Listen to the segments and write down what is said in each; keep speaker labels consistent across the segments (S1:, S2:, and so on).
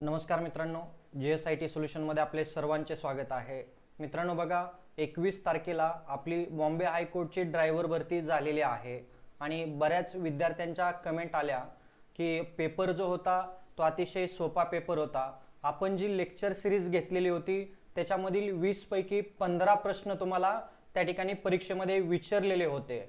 S1: नमस्कार मित्रांनो, GSIT सोल्युशनमध्ये आपले सर्वांचे स्वागत आहे. मित्रांनो बघा, 21 तारखेला आपली बॉम्बे हायकोर्टची ड्रायव्हर भरती झालेली आहे आणि बऱ्याच विद्यार्थ्यांच्या कमेंट आल्या की पेपर जो होता तो अतिशय सोपा पेपर होता. आपण जी लेक्चर सिरीज घेतलेली होती त्याच्यामधील 20 पैकी 15 प्रश्न तुम्हाला त्या ठिकाणी परीक्षेमध्ये विचारलेले होते.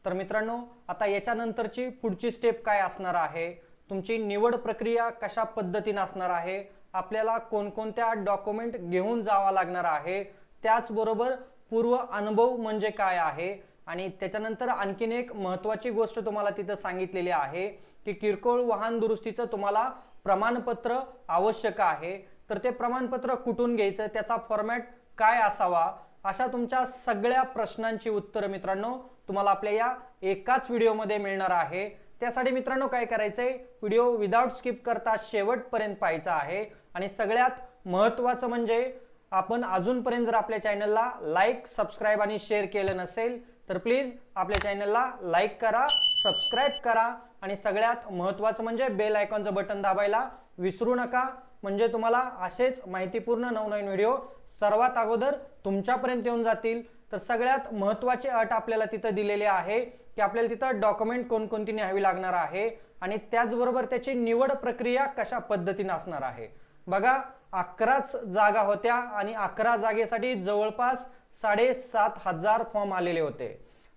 S1: तर मित्रांनो, आता याच्यानंतरची पुढची स्टेप काय असणार आहे, तुमची निवड प्रक्रिया कशा पद्धतीने असणार आहे, आपल्याला कोणकोणत्या डॉक्युमेंट घेऊन जावा लागणार आहे, त्याचबरोबर पूर्व अनुभव म्हणजे काय आहे आणि त्याच्यानंतर आणखीन एक महत्त्वाची गोष्ट तुम्हाला तिथं सांगितलेली आहे की किरकोळ वाहन दुरुस्तीचं तुम्हाला प्रमाणपत्र आवश्यक आहे. तर ते प्रमाणपत्र कुठून घ्यायचं, त्याचा फॉर्मॅट काय असावा, अशा तुमच्या सगळ्या प्रश्नांची उत्तरं मित्रांनो तुम्हाला आपल्या या एकाच व्हिडिओमध्ये मिळणार आहे. त्यासाठी मित्रांनो काय करायचंय, व्हिडिओ विदाउट स्किप करता शेवटपर्यंत पाहायचा आहे. आणि सगळ्यात महत्त्वाचं म्हणजे आपण अजूनपर्यंत जर आपल्या चॅनलला लाईक, सबस्क्राईब आणि शेअर केलं नसेल तर प्लीज आपल्या चॅनलला लाईक करा, सबस्क्राईब करा आणि सगळ्यात महत्त्वाचं म्हणजे बेल आयकॉनचं बटन दाबायला विसरू नका. म्हणजे तुम्हाला असेच माहितीपूर्ण नवनवीन व्हिडिओ सर्वात अगोदर तुमच्यापर्यंत येऊन जातील. तर सगळ्यात महत्त्वाची अट आपल्याला तिथं दिलेली आहे की आपल्याला तिथं डॉक्युमेंट कोणकोणती न्यावी लागणार आहे आणि त्याचबरोबर त्याची निवड प्रक्रिया कशा पद्धतीने असणार आहे. बघा, 11च जागा होत्या आणि 11 जागेसाठी जवळपास 7,500 फॉर्म आलेले होते.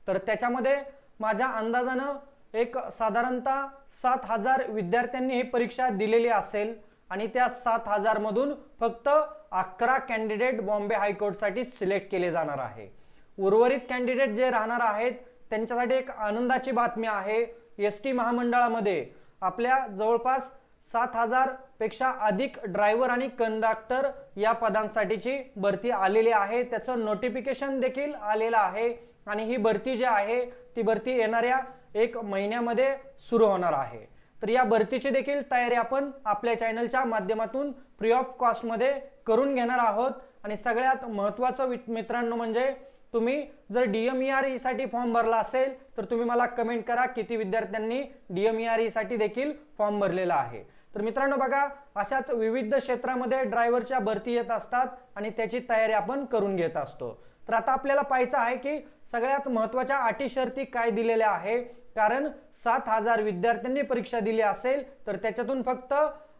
S1: तर त्याच्यामध्ये माझ्या अंदाजानं एक साधारणतः 7,000 विद्यार्थ्यांनी ही परीक्षा दिलेली असेल आणि त्या 7,000 मधून फक्त 11 कॅन्डिडेट बॉम्बे हायकोर्टसाठी सिलेक्ट केले जाणार आहे. उर्वरित कॅन्डिडेट जे राहणार आहेत त्यांच्यासाठी एक आनंदाची बातमी आहे. ST महामंडळामध्ये आपल्या जवळपास 7,000 पेक्षा अधिक ड्रायव्हर आणि कंडक्टर या पदांसाठीची भरती आलेली आहे. त्याचं नोटिफिकेशन देखील आलेलं आहे आणि ही भरती जी आहे ती भरती येणाऱ्या 1 महिन्यामध्ये सुरू होणार आहे. तर या भरतीची देखील तयारी आपण आपल्या चॅनलच्या माध्यमातून फ्री ऑफ कॉस्टमध्ये करून घेणार आहोत. आणि सगळ्यात महत्त्वाचं मित्रांनो म्हणजे तुम्ही जर DMERE साठी फॉर्म भरला असेल तर तुम्ही मला कमेंट करा किती विद्यार्थ्यांनी DMERE साठी देखील फॉर्म भरलेला आहे. तर मित्रांनो बघा, अशाच विविध क्षेत्रामध्ये ड्रायव्हरच्या भरती येत असतात आणि त्याची तयारी आपण करून घेत असतो. तर आता आपल्याला पाहायचं आहे की सगळ्यात महत्त्वाच्या अटी शर्ती काय दिलेल्या आहे. कारण 7,000 विद्यार्थ्यांनी परीक्षा दिली असेल तर त्याच्यातून फक्त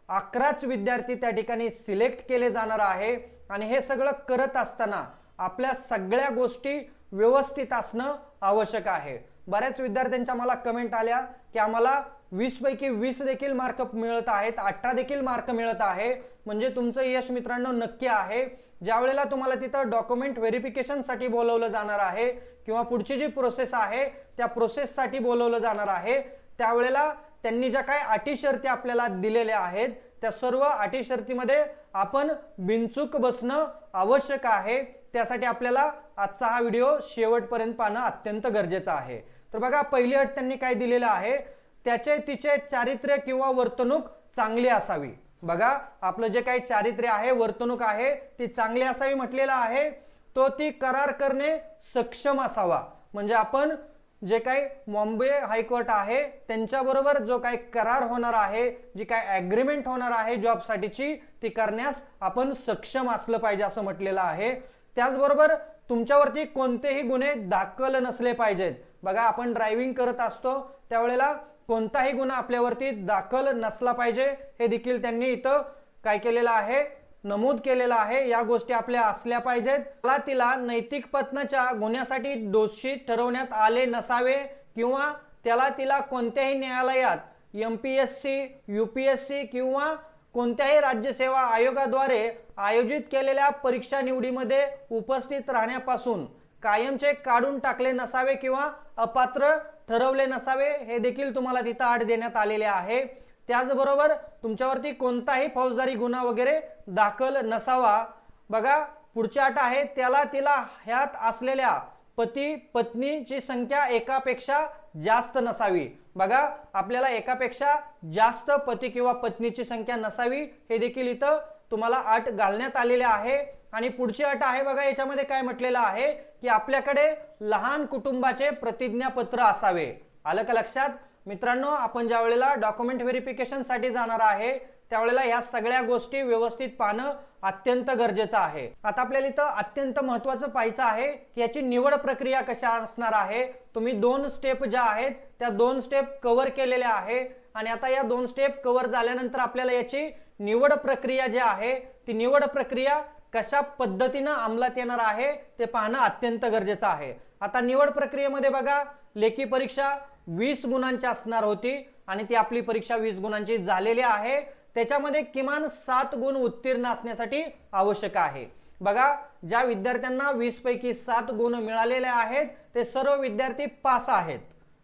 S1: 11च विद्यार्थी त्या ठिकाणी सिलेक्ट केले जाणार आहे. आणि हे सगळं करत असताना आपल्या सगळ्या गोष्टी व्यवस्थित असणं आवश्यक आहे. बऱ्याच विद्यार्थ्यांच्या मला कमेंट आल्या की आम्हाला 20 पैकी 20 देखील मार्क मिळत आहेत, 18 देखील मार्क मिळत आहे. म्हणजे तुमचं यश मित्रांनो नक्की आहे. ज्या वेळेला तुम्हाला तिथं डॉक्युमेंट व्हेरिफिकेशन साठी बोलवलं जाणार आहे किंवा पुढची जी प्रोसेस आहे त्या प्रोसेससाठी बोलवलं जाणार आहे, त्यावेळेला त्यांनी ज्या काही अटी शर्ती आपल्याला दिलेल्या आहेत त्या सर्व अटी शर्तीमध्ये आपण बिनचूक बसणं आवश्यक आहे. त्यासाठी आपल्याला आजचा हा व्हिडिओ शेवटपर्यंत पाहणं अत्यंत गरजेचं आहे. तर बघा, पहिली अट त्यांनी काय दिलेलं आहे, त्याचे तिचे चारित्र्य किंवा वर्तणूक चांगली असावी. बघा, आपलं जे काही चारित्र्य आहे, वर्तणूक आहे ती चांगली असावी म्हटलेलं आहे. तो ती करार करणे सक्षम असावा. म्हणजे आपण जे काही बॉम्बे हायकोर्ट आहे त्यांच्याबरोबर जो काही करार होणार आहे, जी काही ॲग्रीमेंट होणार आहे जॉबसाठीची, ती करण्यास आपण सक्षम असलं पाहिजे असं म्हटलेलं आहे. त्याचबरोबर तुमच्यावरती कोणतेही गुन्हे दाखल नसले पाहिजेत. बघा, आपण ड्रायव्हिंग करत असतो त्यावेळेला कोणताही गुन्हा आपल्यावरती दाखल नसला पाहिजे हे देखील त्यांनी इथं काय केलेलं आहे, नमूद केलेलं आहे. या गोष्टी आपल्या असल्या पाहिजेत. तिला नैतिक पतनाच्या गुन्ह्यासाठी दोषी ठरवण्यात आले नसावे किंवा तिला कोणत्याही न्यायालयात MPSC, UPSC किंवा कोणत्याही राज्यसेवा आयोगाद्वारे आयोजित केलेल्या परीक्षा निवडीमध्ये उपस्थित राहण्यापासून कायमचे काढून टाकले नसावे किंवा अपात्र ठरवले नसावे. हे देखील तुम्हाला तिथं अट देण्यात आलेले आहे. त्याचबरोबर तुमच्यावरती कोणताही फौजदारी गुन्हा वगैरे दाखल नसावा. बघा, पुढची अट आहे, तिला ह्यात असलेल्या पती पत्नीची संख्या एकापेक्षा जास्त नसावी. बघा, आपल्याला एकापेक्षा जास्त पती किंवा पत्नीची संख्या नसावी हे देखील इथं तुम्हाला अट घालण्यात आलेले आहे. आणि पुढची अट आहे बघा, याच्यामध्ये काय म्हटलेलं आहे की आपल्याकडे लहान कुटुंबाचे प्रतिज्ञापत्र असावे. आलं का लक्षात मित्रांनो? आपण ज्या वेळेला डॉक्युमेंट व्हेरिफिकेशन साठी जाणार आहे त्यावेळेला ह्या सगळ्या गोष्टी व्यवस्थित पाहणं अत्यंत गरजेचं आहे। आता आपल्याला इथं अत्यंत महत्त्वाचं पाहायचं आहे की याची निवड प्रक्रिया कशा असणार आहे। तुम्ही 2 स्टेप ज्या आहेत त्या 2 स्टेप कव्हर केलेल्या आहे आणि आता या 2 स्टेप कव्हर झाल्यानंतर आपल्याला याची निवड प्रक्रिया जी आहे ती निवड प्रक्रिया कशा पद्धतीने अंमलात येणार आहे ते पाहणं अत्यंत गरजेचं आहे। आता निवड प्रक्रियेमध्ये बघा, लेखी परीक्षा 20 गुणांची असणार होती आणि ती आपली परीक्षा 20 गुणांची झालेली आहे। त्याच्यामध्ये किमान 7 गुण उत्तीर्ण असण्यासाठी आवश्यक आहे। बघा, ज्या विद्यार्थ्यांना 20 पैकी 7 गुण मिळालेले आहेत ते सर्व विद्यार्थी पास आहेत।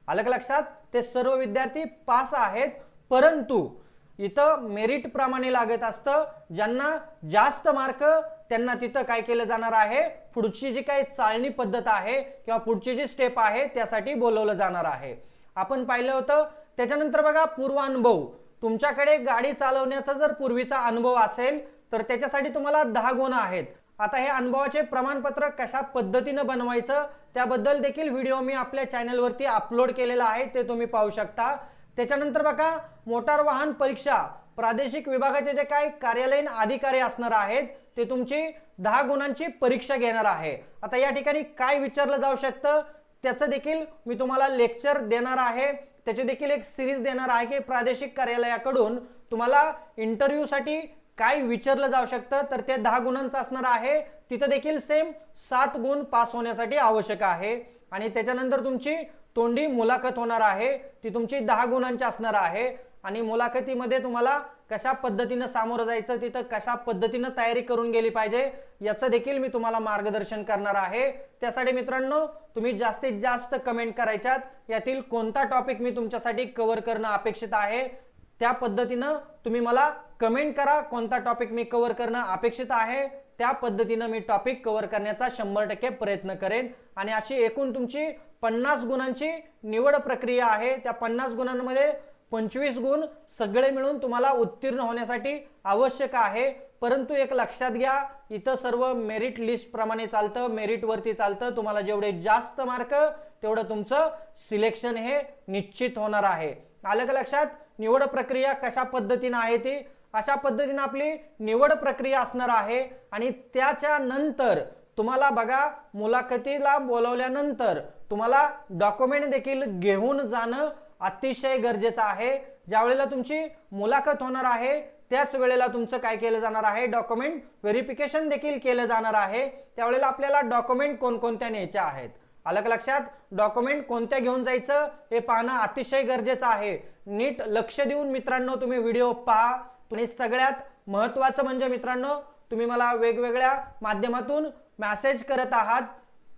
S1: आलं का लक्षात? ते सर्व विद्यार्थी पास आहेत, परंतु इथं मेरिट प्रमाणे लागत असतं। ज्यांना जास्त मार्क त्यांना तिथं काय केलं जाणार आहे, पुढची जी काही चालणी पद्धत आहे किंवा पुढची जी स्टेप आहे त्यासाठी बोलवलं जाणार आहे। आपण पाहिलं होतं। त्याच्यानंतर बघा, पूर्वानुभव। तुमच्याकडे गाडी चालवण्याचा जर पूर्वीचा अनुभव असेल तर त्याच्यासाठी तुम्हाला 10 गुण आहेत। आता हे अनुभवाचे प्रमाणपत्र कशा पद्धतीने बनवायचं त्याबद्दल देखील व्हिडिओ मी आपल्या चॅनलवरती अपलोड केलेला आहे, ते तुम्ही पाहू शकता। त्याच्यानंतर बघा, मोटार वाहन परीक्षा प्रादेशिक विभागाचे जे काही कार्यालयीन अधिकारी असणार आहेत ते तुमची 10 गुणांची परीक्षा घेणार आहे। आता या ठिकाणी काय विचारलं जाऊ शकतं त्याचं देखील मी तुम्हाला लेक्चर देणार आहे, त्याची देखील एक सिरीज देणार आहे की प्रादेशिक कार्यालयाकडून तुम्हाला इंटरव्ह्यू साठी काय विचारलं जाऊ शकतं, तर ते 10 गुणांचं असणार आहे। तिथे देखील सेम 7 गुण पास होण्यासाठी आवश्यक आहे। आणि त्याच्यानंतर तुमची तोंडी मुलाखत होणार आहे, ती तुमची 10 गुणांची असणार आहे। आणि मुलाखतीमध्ये तुम्हाला कशा पद्धतीने सामोरं जायचं, तिथं कशा पद्धतीने तयारी करून गेली पाहिजे याचं देखील मी तुम्हाला मार्गदर्शन करणार आहे। त्यासाठी मित्रांनो तुम्ही जास्तीत जास्त कमेंट करायच्यात, यातील कोणता टॉपिक मी तुमच्यासाठी कव्हर करणं अपेक्षित आहे त्या पद्धतीनं तुम्ही मला कमेंट करा। कोणता टॉपिक मी कव्हर करणं अपेक्षित आहे त्या पद्धतीनं मी टॉपिक कव्हर करण्याचा 100% प्रयत्न करेन। आणि अशी एकूण तुमची 50 गुणांची निवड प्रक्रिया आहे। त्या 50 गुणांमध्ये 25 गुण सगळे मिळून तुम्हाला उत्तीर्ण होण्यासाठी आवश्यक आहे। परंतु एक लक्षात घ्या, इथं सर्व मेरिट लिस्ट प्रमाणे चालतं, मेरिट वरती चालतं। तुम्हाला जेवढे जास्त मार्क तेवढं तुमचं सिलेक्शन हे निश्चित होणार आहे। आलं का लक्षात? निवड प्रक्रिया कशा पद्धतीने आहे ती अशा पद्धतीने आपली निवड प्रक्रिया असणार आहे। आणि त्याच्या नंतर तुम्हाला बघा, मुलाखतीला बोलवल्यानंतर तुम्हाला डॉक्युमेंट देखील घेऊन जाणं अतिशय गरजेचं आहे। ज्या वेळेला तुमची मुलाखत होणार आहे त्याच वेळेला तुमचं काय केलं जाणार आहे, डॉक्युमेंट व्हेरिफिकेशन देखील केलं जाणार आहे। त्यावेळेला आपल्याला डॉक्युमेंट कोणकोणत्या न्यायचे आहेत, आलं का लक्षात? डॉक्युमेंट कोणत्या घेऊन जायचं हे पाहणं अतिशय गरजेचं आहे। नीट लक्ष देऊन मित्रांनो तुम्ही व्हिडिओ पहा। आणि सगळ्यात महत्त्वाचं म्हणजे मित्रांनो, तुम्ही मला वेगवेगळ्या माध्यमातून मेसेज करत आहात,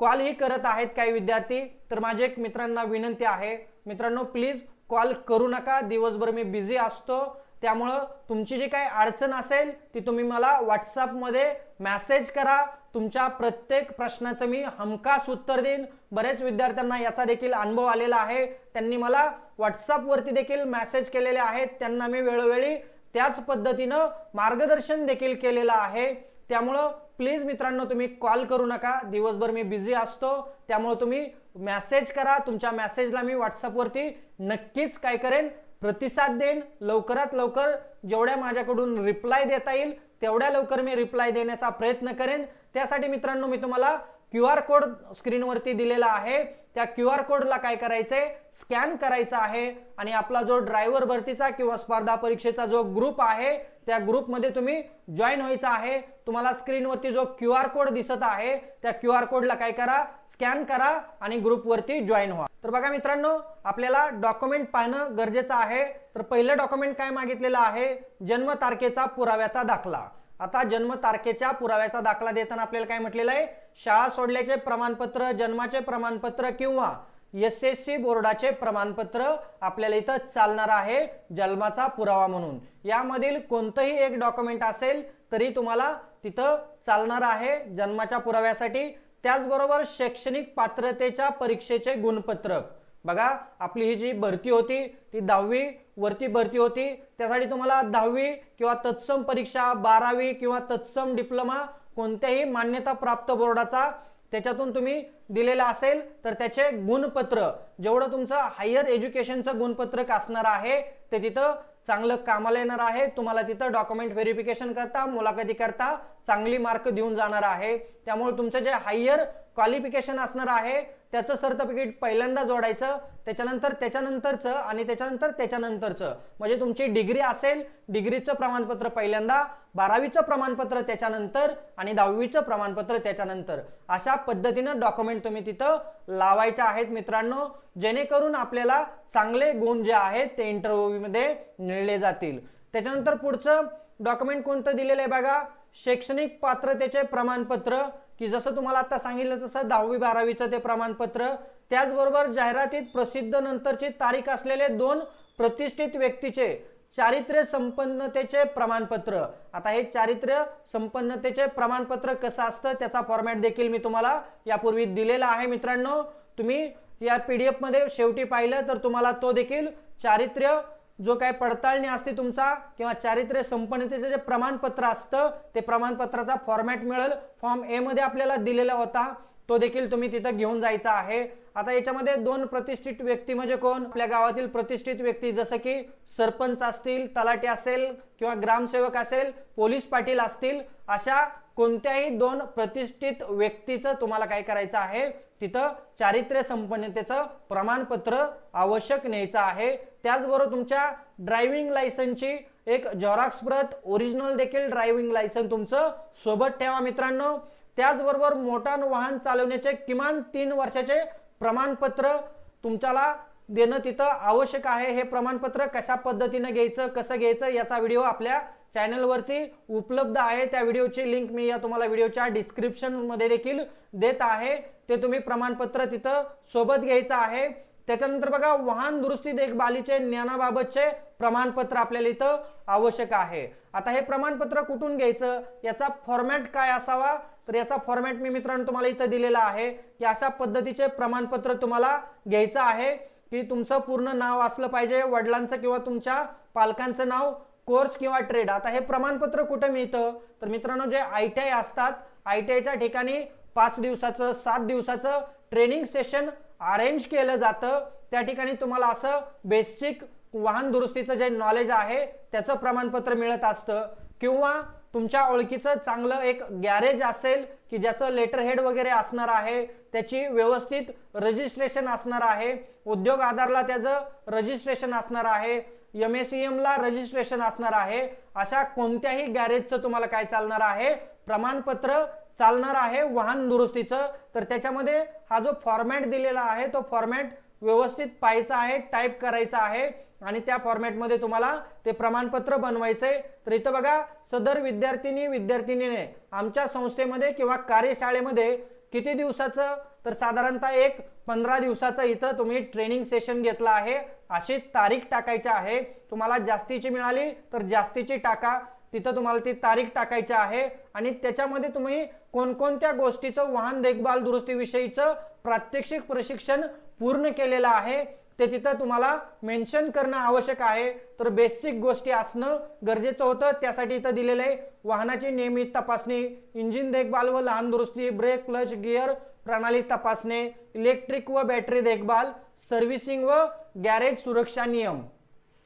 S1: कॉल ही करत आहेत काही विद्यार्थी, तर माझी एक मित्रांना विनंती आहे, मित्रांनो प्लीज कॉल करू नका, दिवसभर मी बिझी असतो। त्यामुळं तुमची जी काही अडचण असेल ती तुम्ही मला व्हॉट्सअपमध्ये मेसेज करा। तुमच्या प्रत्येक प्रश्नाचं मी हमखास उत्तर देईन। बरेच विद्यार्थ्यांना याचा देखील अनुभव आलेला आहे, त्यांनी मला व्हॉट्सअपवरती देखील मेसेज केलेले आहेत, त्यांना मी वेळोवेळी त्याच पद्धतीनं मार्गदर्शन देखील केलेलं आहे। त्यामुळं प्लीज मित्रांनो तुम्ही कॉल करू नका, दिवसभर मी बिझी असतो। त्यामुळे तुम्ही मेसेज करा, तुमच्या मेसेजला मी व्हॉट्सअपवरती नक्कीच काय करेन, प्रतिसाद देईन। लवकरात लवकर जेवढ्या माझ्याकडून रिप्लाय देता येईल तेवढ्या लवकर मी रिप्लाय देण्याचा प्रयत्न करेन। त्यासाठी मित्रांनो मी तुम्हाला QR कोड स्क्रीनवरती दिलेला आहे, त्या QR कोडला काय करायचंय, स्कॅन करायचा आहे आणि आपला जो ड्रायव्हर भरतीचा किंवा स्पर्धा परीक्षेचा जो ग्रुप आहे त्या ग्रुपमध्ये तुम्ही जॉईन व्हायचं आहे। तुम्हाला स्क्रीनवरती जो QR कोड दिसत आहे त्या QR कोडला काय करा, स्कॅन करा आणि ग्रुपवरती जॉईन व्हा। तर बघा मित्रांनो, आपल्याला डॉक्युमेंट पाहणं गरजेचं आहे। तर पहिलं डॉक्युमेंट काय मागितलेलं आहे, जन्म तारखेचा पुराव्याचा दाखला। आता जन्म तारखेच्या पुराव्याचा दाखला देताना आपल्याला काय म्हटलेलं आहे, शाळा सोडल्याचे प्रमाणपत्र, जन्माचे प्रमाणपत्र किंवा SSC बोर्डाचे प्रमाणपत्र आपल्याला इथं चालणार आहे जन्माचा पुरावा म्हणून। यामधील कोणतंही एक डॉक्युमेंट असेल तरी तुम्हाला तिथं चालणार आहे जन्माच्या पुराव्यासाठी। त्याचबरोबर शैक्षणिक पात्रतेच्या परीक्षेचे गुणपत्रक। बघा, आपली ही जी भरती होती ती 10वी वरती भरती होती, त्यासाठी तुम्हाला 10वी किंवा तत्सम परीक्षा, 12वी किंवा तत्सम डिप्लोमा कोणत्याही मान्यता प्राप्त बोर्डाचा त्याच्यातून तुम्ही दिलेला असेल तर त्याचे गुणपत्र, जेवढं तुमचं हायर एज्युकेशनचं गुणपत्रक असणार आहे ते तिथं चांगलं कामाला येणार आहे, तुम्हाला तिथं डॉक्युमेंट व्हेरिफिकेशन करता, मुलाखती करता चांगली मार्क देऊन जाणार आहे। त्यामुळे तुमचं जे हायर क्वालिफिकेशन असणार आहे त्याचं सर्टिफिकेट पहिल्यांदा जोडायचं, त्याच्यानंतरचं आणि त्याच्यानंतरचं म्हणजे तुमची डिग्री असेल, डिग्रीचं प्रमाणपत्र पहिल्यांदा, 12वीचं प्रमाणपत्र त्याच्यानंतर आणि 10वीचं प्रमाणपत्र त्याच्यानंतर, अशा पद्धतीनं डॉक्युमेंट तुम्ही तिथं लावायचे आहेत मित्रांनो, जेणेकरून आपल्याला चांगले गुण जे आहेत ते इंटरव्ह्यू मध्ये मिळले जातील। त्याच्यानंतर पुढचं डॉक्युमेंट कोणतं दिलेलं आहे बघा, शैक्षणिक पात्रतेचे प्रमाणपत्र, की जसं तुम्हाला आता सांगितलं तसं 10वी 12वीचं ते प्रमाणपत्र, त्याचबरोबर जाहिरातीत प्रसिद्ध नंतरची तारीख असलेले 2 प्रतिष्ठित व्यक्तीचे चारित्र्य संपन्नतेचे प्रमाणपत्र। आता हे चारित्र्य संपन्नतेचे प्रमाणपत्र कसं असतं त्याचा फॉर्मॅट देखील मी तुम्हाला यापूर्वी दिलेला आहे मित्रांनो, तुम्ही या PDF मध्ये शेवटी पाहिलं तर तुम्हाला तो देखील चारित्र्य जो काय पडताळणी असते तुमचा किंवा चारित्र्य संपन्नतेचे जे प्रमाणपत्र असतं ते प्रमाणपत्राचा फॉर्मॅट मिळेल, फॉर्म A मध्ये आपल्याला दिलेला होता, तो देखील तुम्ही तिथं घेऊन जायचा आहे। आता याच्यामध्ये 2 प्रतिष्ठित व्यक्ती म्हणजे कोण, आपल्या गावातील प्रतिष्ठित व्यक्ती जसं की सरपंच असतील, तलाठी असेल किंवा ग्रामसेवक असेल, पोलीस पाटील असतील, अशा कोणत्याही 2 प्रतिष्ठित व्यक्तीचं तुम्हाला काय करायचं आहे, तिथं चारित्र्य संपन्नतेचं प्रमाणपत्र आवश्यक न्यायचं आहे। त्याचबरोबर तुमच्या ड्रायव्हिंग लायसन्सची एक झेरॉक्स प्रत, ओरिजिनल देखील ड्रायव्हिंग लायसन्स तुमचं सोबत ठेवा मित्रांनो। त्याचबरोबर मोटार वाहन चालवण्याचे किमान 3 वर्षाचे प्रमाणपत्र तुमच्याला देणं तिथं आवश्यक आहे। हे प्रमाणपत्र कशा पद्धतीने घ्यायचं, कसं घ्यायचं याचा व्हिडिओ आपल्या चॅनल वरती उपलब्ध आहे, त्या व्हिडिओची लिंक मी या तुम्हाला व्हिडिओच्या डिस्क्रिप्शन मध्ये देखील देत आहे, ते तुम्ही प्रमाणपत्र तिथं सोबत घ्यायचं आहे। त्याच्यानंतर बघा, वाहन दुरुस्ती देखभालीचे ज्ञानाबाबतचे प्रमाणपत्र आपल्याला इथं आवश्यक आहे। आता हे प्रमाणपत्र कुठून घ्यायचं, याचा फॉर्मॅट काय असावा, तर याचा फॉर्मॅट मी मित्रांनो तुम्हाला इथं दिलेला आहे की अशा पद्धतीचे प्रमाणपत्र तुम्हाला घ्यायचं आहे की तुमचं पूर्ण नाव असलं पाहिजे, वडिलांचं किंवा तुमच्या पालकांचं नाव, कोर्स किंवा ट्रेड। आता हे प्रमाणपत्र कुठे मिळतं, तर मित्रांनो जे ITI असतात, ITIच्या ठिकाणी 5 दिवसाचं 7 दिवसाचं ट्रेनिंग सेशन अरेंज केलं जातं, त्या ठिकाणी तुम्हाला असं बेसिक वाहन दुरुस्तीचं जे नॉलेज आहे त्याचं प्रमाणपत्र मिळत असतं, किंवा तुमच्या ओळखीचं चांगलं एक गॅरेज असेल की ज्याचं लेटर हेड वगैरे असणार आहे, त्याची व्यवस्थित रजिस्ट्रेशन असणार आहे, उद्योग आधारला त्याचं रजिस्ट्रेशन असणार आहे, MACM ला रजिस्ट्रेशन असणार आहे, अशा कोणत्याही गॅरेजचं तुम्हाला काय चालणार आहे, प्रमाणपत्र चालणार आहे वाहन दुरुस्तीचं। तर त्याच्यामध्ये हा जो फॉर्मॅट दिलेला आहे तो फॉर्मॅट व्यवस्थित पाहायचा आहे, टाइप करायचा आहे आणि त्या फॉर्मॅट मध्ये तुम्हाला ते प्रमाणपत्र बनवायचे। तर इथं बघा, सदर विद्यार्थीने आमच्या संस्थेमध्ये किंवा कार्यशाळेमध्ये किती दिवसाचं, तर साधारणतः एक 15 दिवसाचं इथं तुम्ही ट्रेनिंग सेशन घेतलं आहे, अशी तारीख टाकायची आहे। तुम्हाला जास्तीची मिळाली तर जास्तीची टाका, तिथं तुम्हाला ती तारीख टाकायची आहे आणि त्याच्यामध्ये तुम्ही कोणकोणत्या गोष्टीचं वाहन देखभाल दुरुस्तीविषयीचं प्रात्यक्षिक प्रशिक्षण पूर्ण केलेलं आहे ते तिथं तुम्हाला मेन्शन करणं आवश्यक आहे। तर बेसिक गोष्टी असणं गरजेचं होतं, त्यासाठी इथं दिलेलं आहे वाहनाची नियमित तपासणी, इंजिन देखभाल व लहान दुरुस्ती, ब्रेक क्लच गिअर प्रणाली तपासणे, इलेक्ट्रिक व बॅटरी देखभाल, सर्व्हिसिंग व गॅरेज सुरक्षा नियम,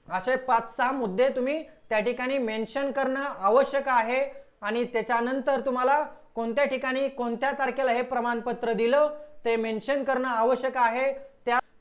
S1: असे 5-6 मुद्दे तुम्ही त्या ठिकाणी मेन्शन करणं आवश्यक आहे। आणि त्याच्यानंतर तुम्हाला कोणत्या ठिकाणी कोणत्या तारखेला हे प्रमाणपत्र दिलं ते मेन्शन करणं आवश्यक आहे।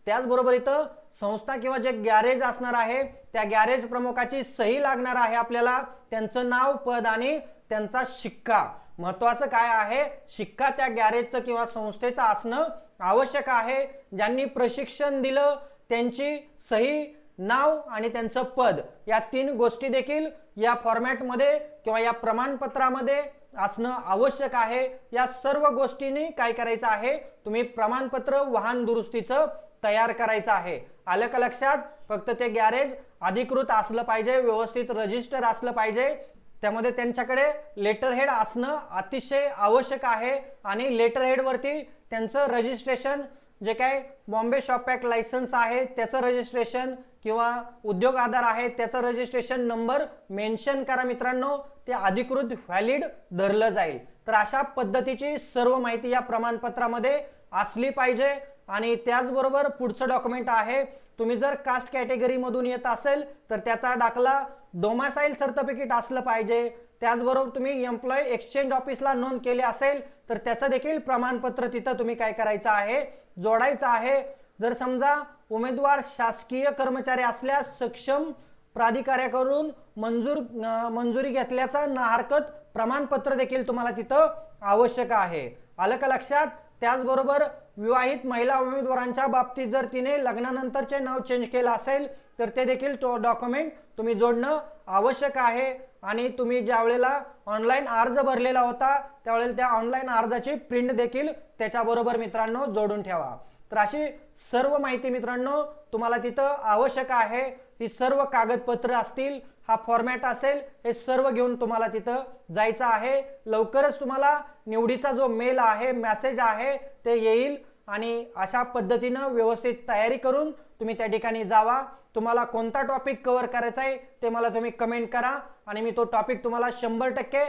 S1: त्याचबरोबर इथं संस्था किंवा जे गॅरेज असणार आहे त्या गॅरेज प्रमुखाची सही लागणार आहे आपल्याला, त्यांचं नाव, पद आणि त्यांचा शिक्का। महत्वाचं काय आहे, शिक्का त्या गॅरेजचं किंवा संस्थेचं असणं आवश्यक आहे। ज्यांनी प्रशिक्षण दिलं त्यांची सही, नाव आणि त्यांचं पद, या 3 गोष्टी देखील या फॉर्मॅट मध्ये किंवा या प्रमाणपत्रामध्ये असणं आवश्यक आहे। या सर्व गोष्टींनी काय करायचं आहे, तुम्ही प्रमाणपत्र वाहन दुरुस्तीचं तयार करायचं आहे। आलं का लक्षात, फक्त ते गॅरेज अधिकृत असलं पाहिजे, व्यवस्थित रजिस्टर असलं पाहिजे, त्यामध्ये त्यांच्याकडे लेटर हेड असणं अतिशय आवश्यक आहे आणि लेटर हेड वरती त्यांचं रजिस्ट्रेशन, जे काय बॉम्बे शॉप ॲक्ट लायसन्स आहे त्याचं रजिस्ट्रेशन किंवा उद्योग आधार आहे त्याचं रजिस्ट्रेशन नंबर मेन्शन करा मित्रांनो, ते अधिकृत व्हॅलिड धरलं जाईल। तर अशा पद्धतीची सर्व माहिती या प्रमाणपत्रामध्ये असली पाहिजे। आणि त्याचबरोबर पुढचं डॉक्युमेंट आहे, तुम्ही जर कास्ट कॅटेगरी मधून येत असेल तर त्याचा दाखला, डोमासाईल सर्टिफिकेट असलं पाहिजे. त्याचबरोबर तुम्ही एम्प्लॉई एक्सचेंज ऑफिसला नोंद केले असेल तर त्याचं देखील प्रमाणपत्र तिथं तुम्ही काय करायचं आहे, जोडायचं आहे. जर समजा उमेदवार शासकीय कर्मचारी असल्यास सक्षम प्राधिकाऱ्याकडून मंजुरी घेतल्याचं ना हरकत प्रमाणपत्र देखील तुम्हाला तिथं आवश्यक आहे. आलं का लक्षात? त्याचबरोबर विवाहित महिला उमेदवारांच्या बाबतीत जर तिने लग्नानंतरचे नाव चेंज केलं असेल तर ते देखील तो डॉक्युमेंट तुम्ही जोडणं आवश्यक आहे. आणि तुम्ही ज्या वेळेला ऑनलाईन अर्ज भरलेला होता त्यावेळेला त्या ऑनलाईन अर्जाची प्रिंट देखील त्याच्याबरोबर मित्रांनो जोडून ठेवा. तर अशी सर्व माहिती मित्रांनो तुम्हाला तिथं आवश्यक आहे. ही सर्व कागदपत्र असतील, हा फॉर्मॅट असेल, हे सर्व घेऊन तुम्हाला तिथं जायचं आहे. लवकरच तुम्हाला निवडीचा जो मेल आहे, मेसेज आहे ते येईल आणि अशा पद्धतीनं व्यवस्थित तयारी करून तुम्ही त्या ठिकाणी जावा. तुम्हाला कोणता टॉपिक कव्हर करायचा आहे ते मला तुम्ही कमेंट करा आणि मी तो टॉपिक तुम्हाला 100%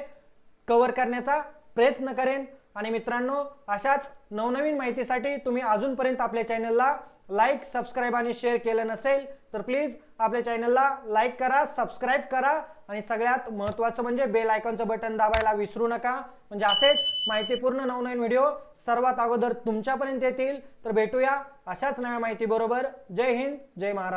S1: कव्हर करण्याचा प्रयत्न करेन. आणि मित्रांनो, अशाच नवनवीन माहितीसाठी तुम्ही अजूनपर्यंत आपल्या चॅनलला लाईक, सबस्क्राईब आणि शेअर केलं नसेल तर प्लीज आपल्या चॅनलला लाईक करा, सबस्क्राईब करा आणि सगळ्यात महत्त्वाचं म्हणजे बेल आयकॉनचं बटन दाबायला विसरू नका. म्हणजे असेच माहितीपूर्ण नवनवीन व्हिडिओ सर्वात अगोदर तुमच्यापर्यंत येतील. तर भेटूया अशाच नव्या माहिती बरोबर. जय हिंद, जय महाराष्ट्र.